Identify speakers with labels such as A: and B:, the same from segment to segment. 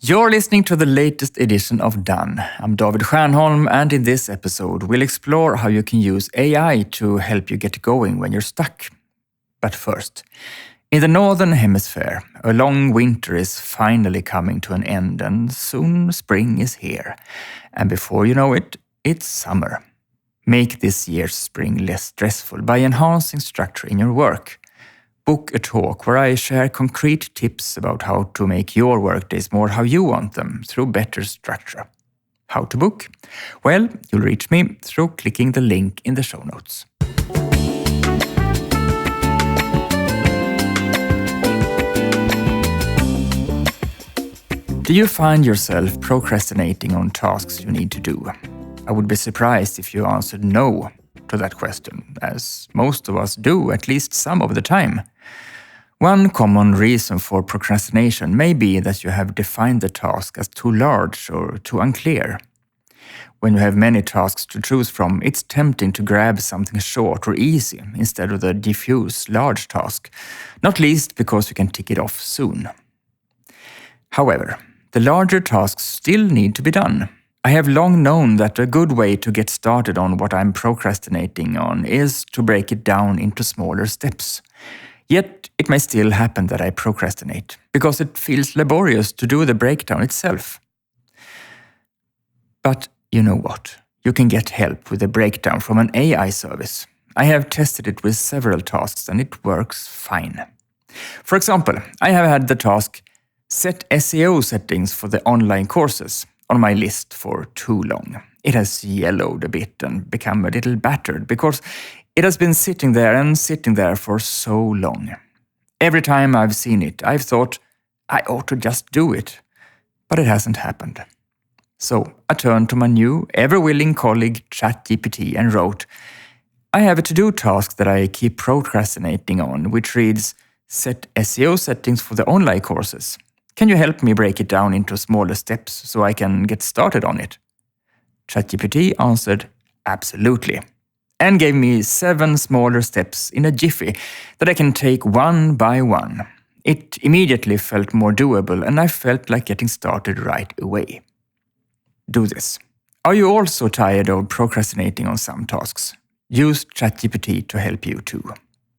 A: You're listening to the latest edition of Done. I'm David Stiernholm, and in this episode, we'll explore how you can use AI to help you get going when you're stuck. But first, in the Northern Hemisphere, a long winter is finally coming to an end, and soon spring is here. And before you know it, it's summer. Make this year's spring less stressful by enhancing structure in your work. Book a talk where I share concrete tips about how to make your workdays more how you want them through better structure. How to book? Well, you'll reach me through clicking the link in the show notes. Do you find yourself procrastinating on tasks you need to do? I would be surprised if you answered no to that question, as most of us do at least some of the time. One common reason for procrastination may be that you have defined the task as too large or too unclear. When you have many tasks to choose from, it's tempting to grab something short or easy instead of the diffuse, large task, not least because you can tick it off soon. However, the larger tasks still need to be done. I have long known that a good way to get started on what I'm procrastinating on is to break it down into smaller steps. Yet, it may still happen that I procrastinate, because it feels laborious to do the breakdown itself. But you know what? You can get help with the breakdown from an AI service. I have tested it with several tasks and it works fine. For example, I have had the task set SEO settings for the online courses on my list for too long. It has yellowed a bit and become a little battered because it has been sitting there for so long. Every time I've seen it, I've thought, I ought to just do it. But it hasn't happened. So I turned to my new, ever-willing colleague ChatGPT and wrote, I have a to-do task that I keep procrastinating on, which reads, set SEO settings for the online courses. Can you help me break it down into smaller steps so I can get started on it? ChatGPT answered, absolutely, and gave me 7 smaller steps in a jiffy that I can take one by one. It immediately felt more doable, and I felt like getting started right away. Do this. Are you also tired of procrastinating on some tasks? Use ChatGPT to help you too.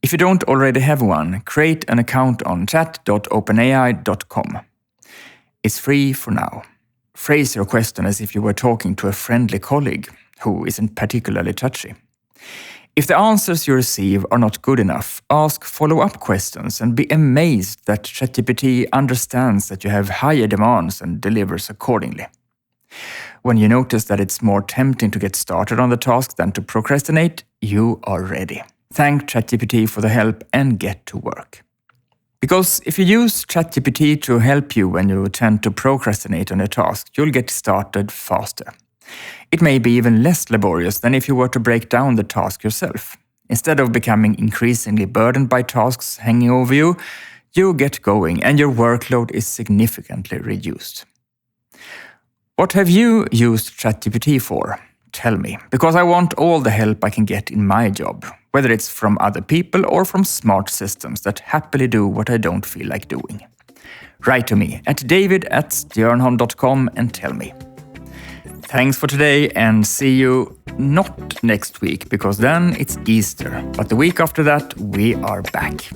A: If you don't already have one, create an account on chat.openai.com. It's free for now. Phrase your question as if you were talking to a friendly colleague who isn't particularly touchy. If the answers you receive are not good enough, ask follow-up questions and be amazed that ChatGPT understands that you have higher demands and delivers accordingly. When you notice that it's more tempting to get started on the task than to procrastinate, you are ready. Thank ChatGPT for the help and get to work. Because if you use ChatGPT to help you when you tend to procrastinate on a task, you'll get started faster. It may be even less laborious than if you were to break down the task yourself. Instead of becoming increasingly burdened by tasks hanging over you, you get going and your workload is significantly reduced. What have you used ChatGPT for? Tell me, because I want all the help I can get in my job, whether it's from other people or from smart systems that happily do what I don't feel like doing. Write to me at david@stiernholm.com and tell me. Thanks for today and see you not next week, because then it's Easter, but the week after that we are back.